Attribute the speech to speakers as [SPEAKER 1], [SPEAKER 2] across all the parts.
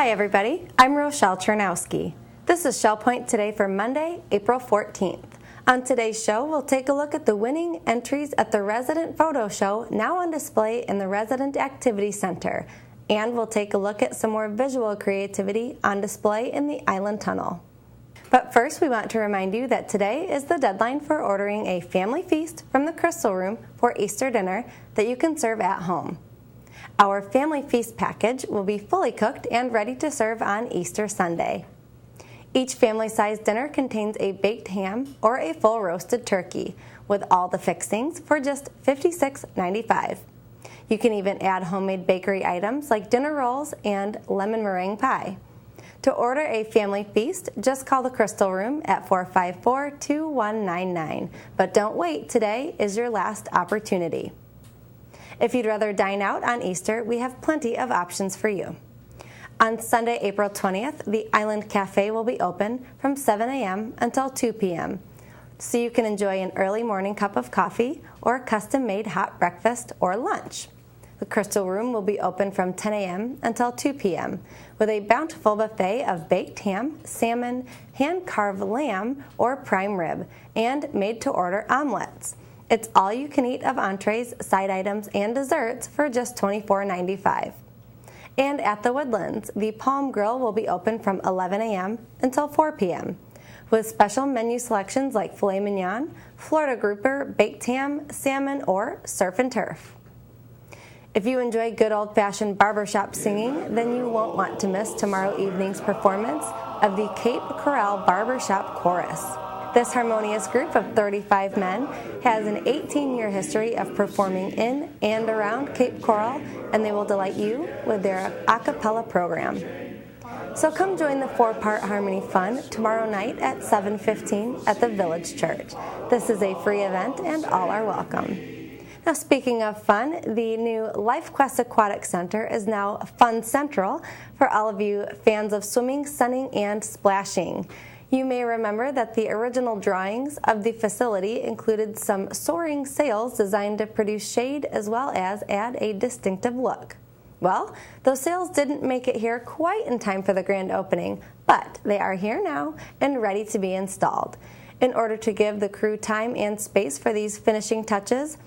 [SPEAKER 1] Hi everybody, I'm Rochelle Chernowski. This is Shell Point Today for Monday, April 14th. On today's show, we'll take a look at the winning entries at the Resident Photo Show now on display in the Resident Activity Center. And we'll take a look at some more visual creativity on display in the Island Tunnel. But first, we want to remind you that today is the deadline for ordering a family feast from the Crystal Room for Easter dinner that you can serve at home. Our family feast package will be fully cooked and ready to serve on Easter Sunday. Each family-sized dinner contains a baked ham or a full roasted turkey with all the fixings for just $56.95. You can even add homemade bakery items like dinner rolls and lemon meringue pie. To order a family feast, just call the Crystal Room at 454-2199. But don't wait, today is your last opportunity. If you'd rather dine out on Easter, we have plenty of options for you. On Sunday, April 20th, the Island Cafe will be open from 7 a.m. until 2 p.m. so you can enjoy an early morning cup of coffee or a custom-made hot breakfast or lunch. The Crystal Room will be open from 10 a.m. until 2 p.m. with a bountiful buffet of baked ham, salmon, hand-carved lamb or prime rib, and made-to-order omelets. It's all you can eat of entrees, side items, and desserts for just $24.95. And at the Woodlands, the Palm Grill will be open from 11 a.m. until 4 p.m. with special menu selections like filet mignon, Florida grouper, baked ham, salmon, or surf and turf. If you enjoy good old-fashioned barbershop singing, then you won't want to miss tomorrow evening's performance of the Cape Coral Barbershop Chorus. This harmonious group of 35 men has an 18-year history of performing in and around Cape Coral, and they will delight you with their a cappella program. So come join the four-part harmony fun tomorrow night at 7:15 at the Village Church. This is a free event, and all are welcome. Now, speaking of fun, the new LifeQuest Aquatic Center is now Fun Central for all of you fans of swimming, sunning, and splashing. You may remember that the original drawings of the facility included some soaring sails designed to produce shade as well as add a distinctive look. Well, those sails didn't make it here quite in time for the grand opening, but they are here now and ready to be installed. In order to give the crew time and space for these finishing touches,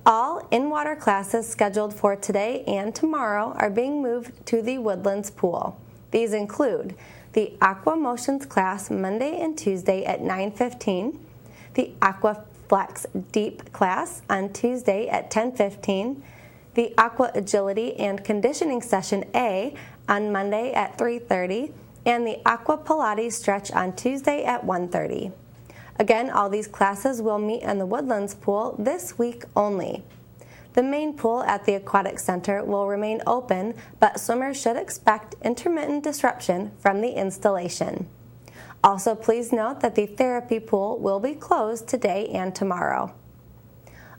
[SPEAKER 1] all in-water classes scheduled for today and tomorrow are being moved to the Woodlands pool. These include the Aqua Motions class Monday and Tuesday at 9:15, the Aqua Flex Deep class on Tuesday at 10:15, the Aqua Agility and Conditioning Session A on Monday at 3:30, and the Aqua Pilates Stretch on Tuesday at 1:30. Again, all these classes will meet in the Woodlands pool this week only. The main pool at the Aquatic Center will remain open, but swimmers should expect intermittent disruption from the installation. Also, please note that the therapy pool will be closed today and tomorrow.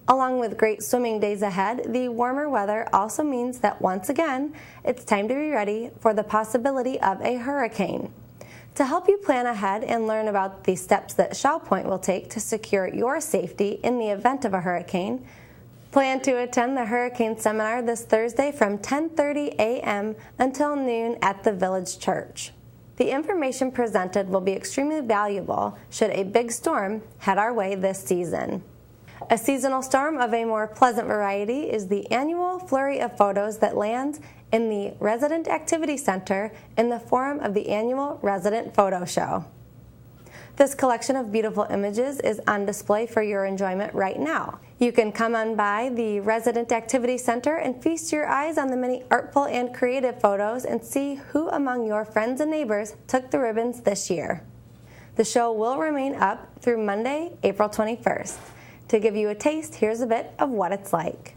[SPEAKER 1] Along with great swimming days ahead, the warmer weather also means that once again, it's time to be ready for the possibility of a hurricane. To help you plan ahead and learn about the steps that Shell Point will take to secure your safety in the event of a hurricane, plan to attend the Hurricane Seminar this Thursday from 10:30 a.m. until noon at the Village Church. The information presented will be extremely valuable should a big storm head our way this season. A seasonal storm of a more pleasant variety is the annual flurry of photos that lands in the Resident Activity Center in the form of the annual Resident Photo Show. This collection of beautiful images is on display for your enjoyment right now. You can come on by the Resident Activity Center and feast your eyes on the many artful and creative photos and see who among your friends and neighbors took the ribbons this year. The show will remain up through Monday, April 21st. To give you a taste, here's a bit of what it's like.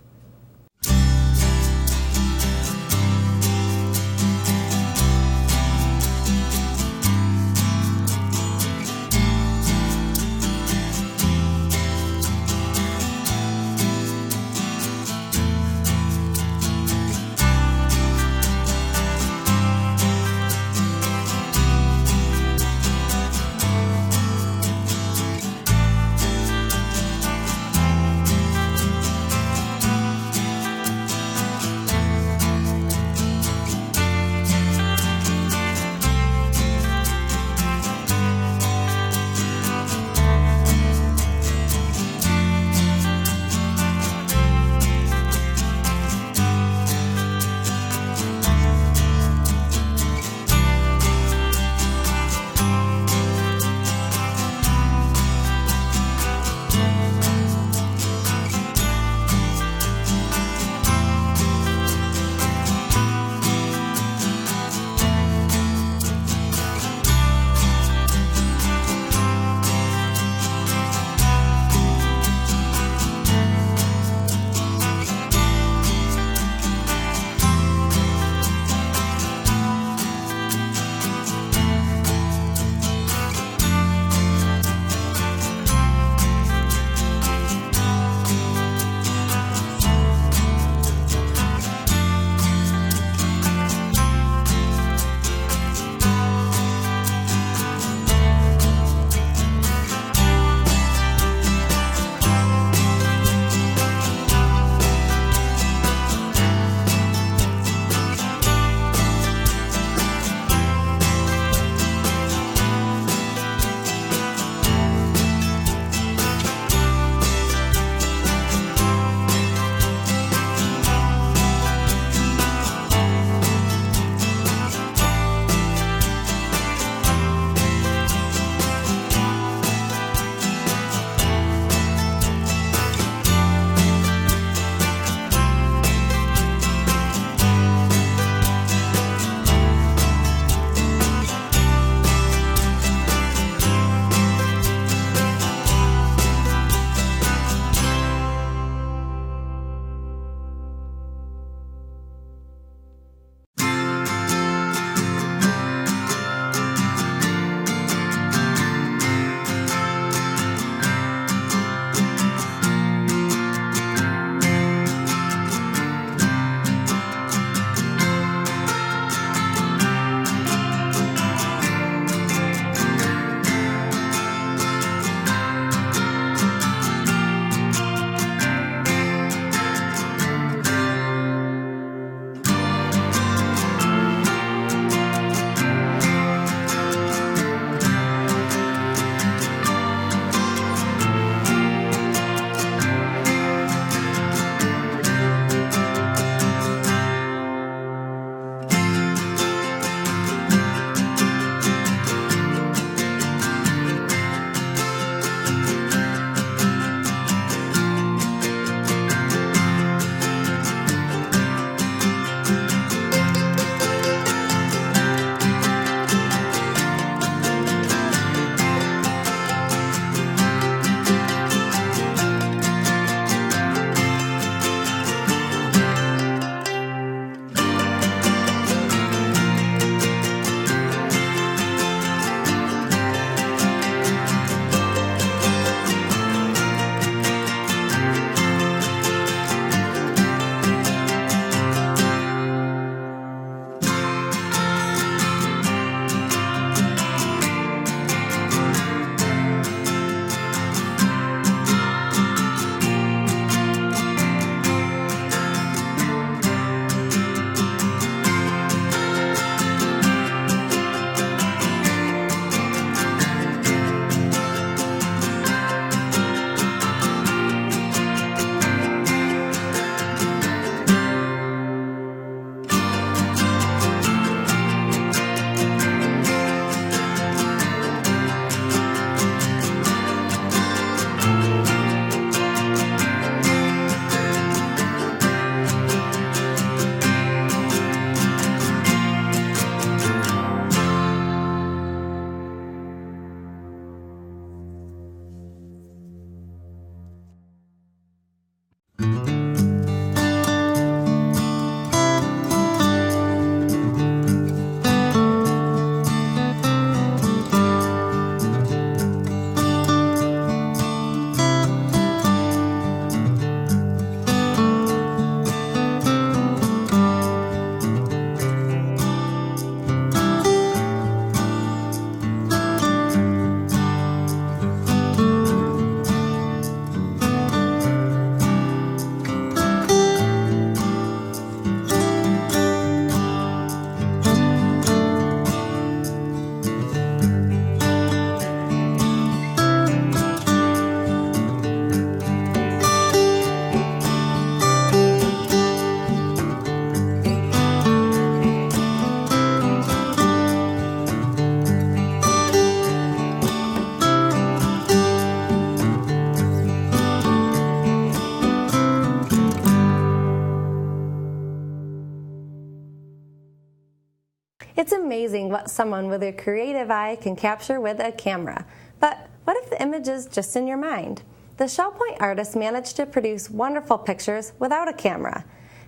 [SPEAKER 1] It's amazing what someone with a creative eye can capture with a camera. But what if the image is just in your mind? The Shell Point artists managed to produce wonderful pictures without a camera.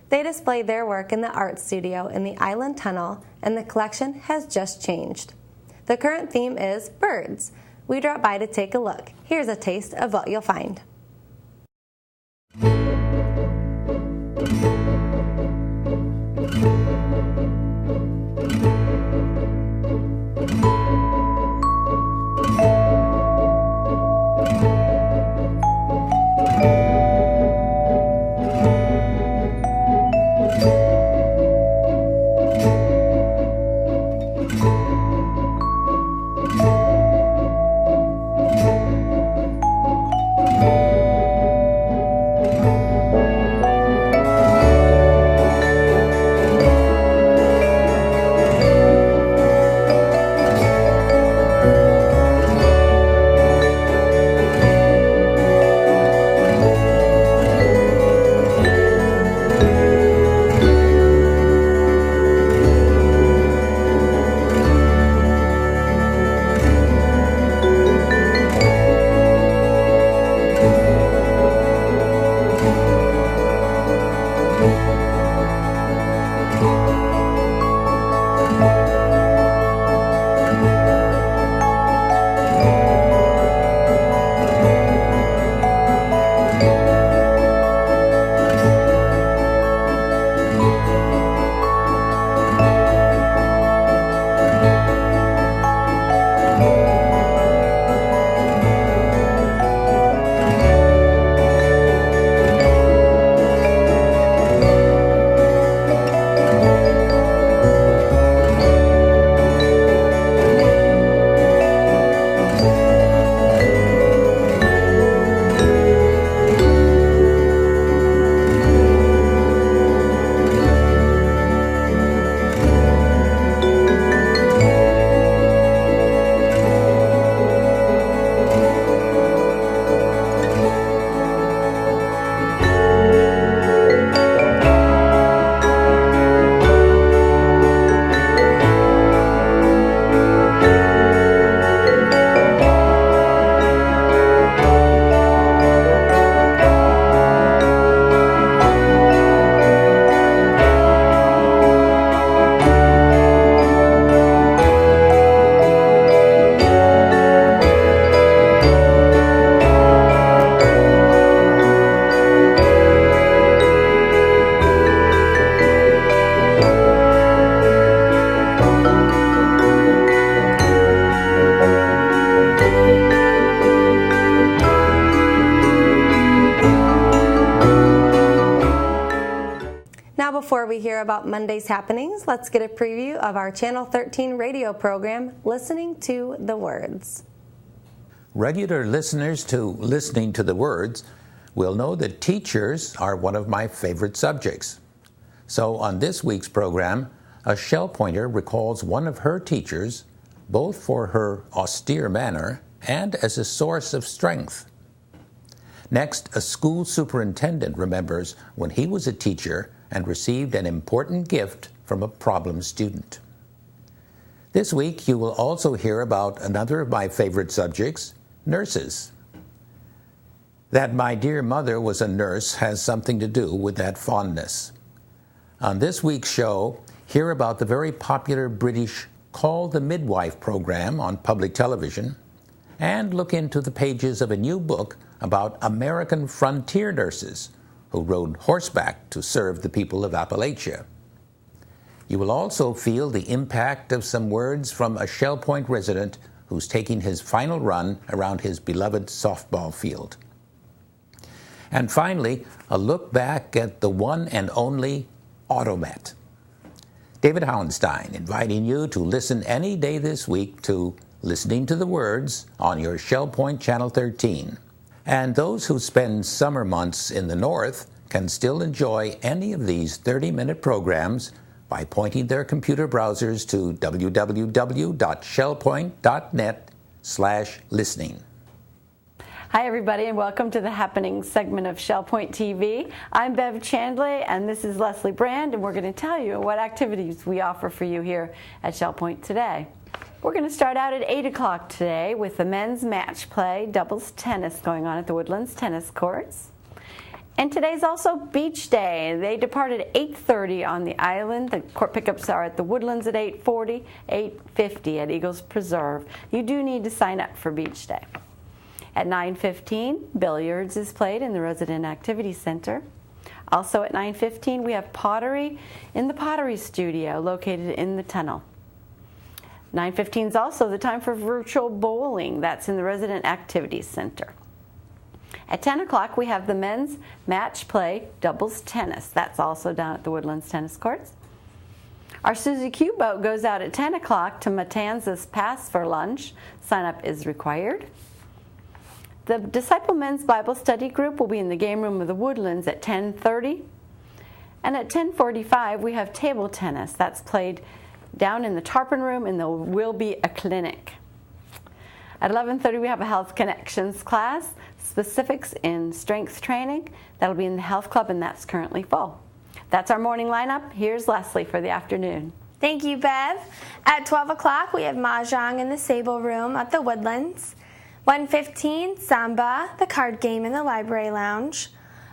[SPEAKER 1] They display their work in the art studio in the Island Tunnel, and the collection has just changed. The current theme is birds. We dropped by to take a look. Here's a taste of what you'll find. Now before we hear about Monday's happenings, let's get a preview of our Channel 13 radio program, Listening to the Words.
[SPEAKER 2] Regular listeners to Listening to the Words will know that teachers are one of my favorite subjects. So on this week's program, a Shell Pointer recalls one of her teachers, both for her austere manner and as a source of strength. Next, a school superintendent remembers when he was a teacher and received an important gift from a problem student. This week, you will also hear about another of my favorite subjects, nurses. That my dear mother was a nurse has something to do with that fondness. On this week's show, hear about the very popular British Call the Midwife program on public television, and look into the pages of a new book about American frontier nurses who rode horseback to serve the people of Appalachia. You will also feel the impact of some words from a Shell Point resident who's taking his final run around his beloved softball field. And finally, a look back at the one and only Automat. David Howenstein inviting you to listen any day this week to Listening to the Words on your Shell Point Channel 13. And those who spend summer months in the north can still enjoy any of these 30-minute programs by pointing their computer browsers to www.shellpoint.net/listening.
[SPEAKER 3] Hi everybody, and welcome to the Happening segment of ShellPoint TV. I'm Bev Chandler and this is Leslie Brand, and we're going to tell you what activities we offer for you here at ShellPoint today. We're going to start out at 8 o'clock today with the men's match play doubles tennis going on at the Woodlands tennis courts. And today's also beach day. They depart at 8:30 on the island. The court pickups are at the Woodlands at 8:40, 8:50 at Eagles Preserve. You do need to sign up for beach day. At 9:15, billiards is played in the Resident Activity Center. Also at 9:15, we have pottery in the Pottery Studio located in the tunnel. 9:15 is also the time for virtual bowling. That's in the Resident Activity Center. At 10 o'clock, we have the men's match play doubles tennis. That's also down at the Woodlands tennis courts. Our Suzy Q boat goes out at 10 o'clock to Matanzas Pass for lunch. Sign up is required. The Disciple Men's Bible Study Group will be in the game room of the Woodlands at 10:30. And at 10:45, we have table tennis. That's played down in the Tarpon Room, and there will be a clinic. At 11:30, we have a Health Connections class, specifics in strength training. That'll be in the Health Club, and that's currently full. That's our morning lineup. Here's Leslie for the afternoon.
[SPEAKER 4] Thank you, Bev. At 12 o'clock, we have Mahjong in the Sable Room at the Woodlands. 1:15, Samba, the card game in the Library Lounge.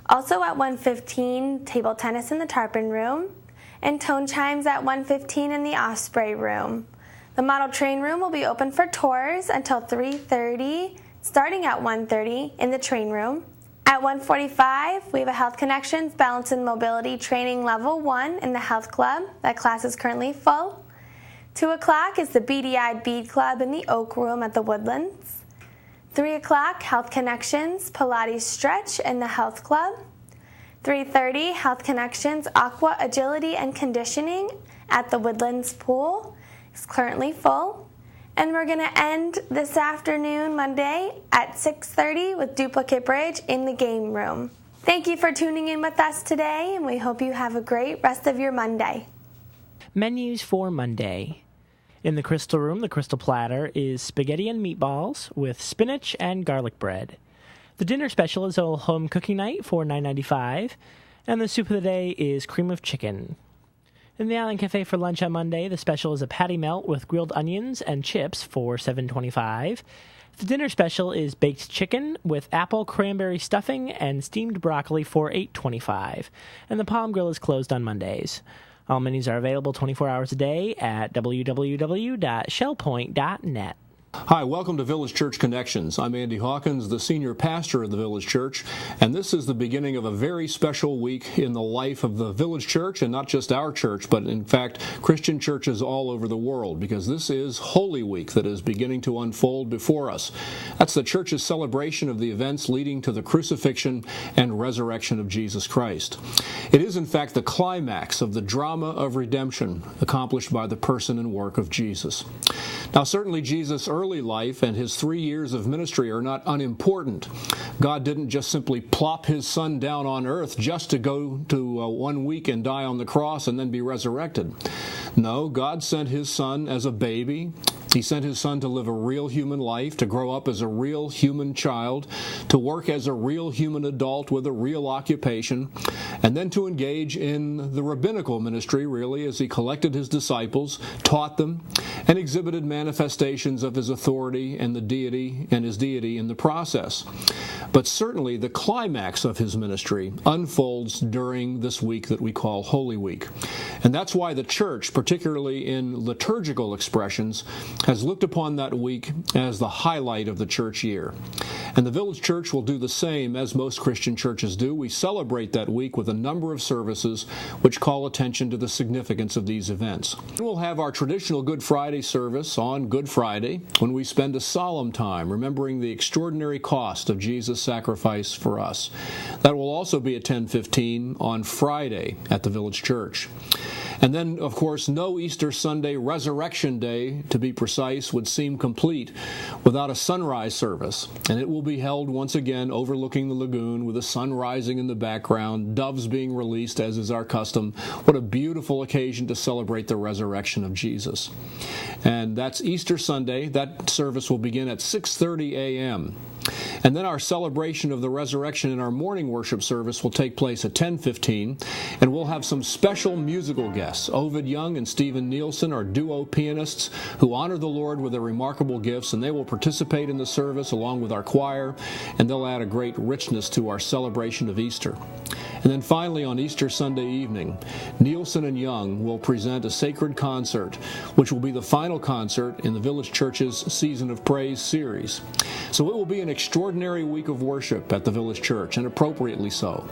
[SPEAKER 4] Also at 1:15, table tennis in the Tarpon Room. And tone chimes at 1:15 in the Osprey Room. The model train room will be open for tours until 3:30, starting at 1:30 in the train room. At 1:45, we have a Health Connections Balance and Mobility Training Level 1 in the Health Club. That class is currently full. 2 o'clock is the BDI Bead Club in the Oak Room at the Woodlands. 3 o'clock, Health Connections Pilates Stretch in the Health Club. 3:30, Health Connections Aqua Agility and Conditioning at the Woodlands Pool. It's currently full. And we're going to end this afternoon, Monday, at 6:30 with Duplicate Bridge in the game room. Thank you for tuning in with us today, and we hope you have a great rest of your Monday.
[SPEAKER 5] Menus for Monday. In the Crystal Room, the Crystal Platter is spaghetti and meatballs with spinach and garlic bread. The dinner special is a home cooking night for $9.95, and the soup of the day is cream of chicken. In the Island Cafe for lunch on Monday, the special is a patty melt with grilled onions and chips for $7.25. The dinner special is baked chicken with apple cranberry stuffing and steamed broccoli for $8.25, and the Palm Grill is closed on Mondays. All menus are available 24 hours a day at www.shellpoint.net.
[SPEAKER 6] Hi, welcome to Village Church Connections. I'm Andy Hawkins, the senior pastor of the Village Church, and this is the beginning of a very special week in the life of the Village Church, and not just our church, but in fact Christian churches all over the world, because this is Holy Week that is beginning to unfold before us. That's the church's celebration of the events leading to the crucifixion and resurrection of Jesus Christ. It is in fact the climax of the drama of redemption accomplished by the person and work of Jesus. Now certainly Jesus' early life and his 3 years of ministry are not unimportant. God didn't just simply plop his son down on earth just to go to 1 week and die on the cross and then be resurrected. No, God sent his son as a baby. He sent his son to live a real human life, to grow up as a real human child, to work as a real human adult with a real occupation, and then to engage in the rabbinical ministry, really, as he collected his disciples, taught them, and exhibited manifestations of his authority and his deity in the process. But certainly the climax of his ministry unfolds during this week that we call Holy Week. And that's why the church, particularly in liturgical expressions, has looked upon that week as the highlight of the church year. And the Village Church will do the same as most Christian churches do. We celebrate that week with a number of services which call attention to the significance of these events. We'll have our traditional Good Friday service on Good Friday, when we spend a solemn time remembering the extraordinary cost of Jesus' sacrifice for us. That will also be at 10:15 on Friday at the Village Church. And then, of course, no Easter Sunday, Resurrection Day, to be precise, would seem complete without a sunrise service. And it will be held once again overlooking the lagoon with the sun rising in the background, doves being released, as is our custom. What a beautiful occasion to celebrate the resurrection of Jesus. And that's Easter Sunday. That service will begin at 6:30 a.m. And then our celebration of the resurrection in our morning worship service will take place at 10:15, and we'll have some special musical guests. Ovid Young and Stephen Nielsen are duo pianists who honor the Lord with their remarkable gifts, and they will participate in the service along with our choir, and they'll add a great richness to our celebration of Easter. And then finally, on Easter Sunday evening, Nielsen and Young will present a sacred concert, which will be the final concert in the Village Church's Season of Praise series. So it will be an extraordinary week of worship at the Village Church, and appropriately so.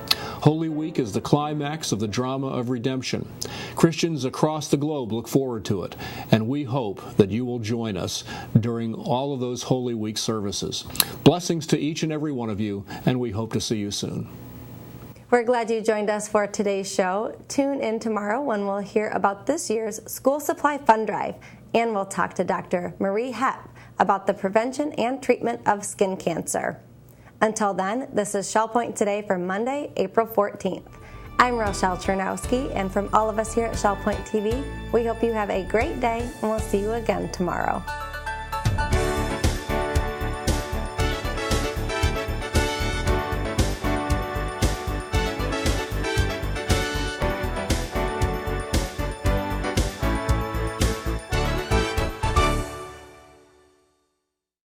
[SPEAKER 6] Holy Week is the climax of the drama of redemption. Christians across the globe look forward to it, and we hope that you will join us during all of those Holy Week services. Blessings to each and every one of you, and we hope to see you soon.
[SPEAKER 1] We're glad you joined us for today's show. Tune in tomorrow when we'll hear about this year's School Supply Fund Drive, and we'll talk to Dr. Marie Hepp about the prevention and treatment of skin cancer. Until then, this is Shell Point Today for Monday, April 14th. I'm Rochelle Chernowski, and from all of us here at Shell Point TV, we hope you have a great day, and we'll see you again tomorrow.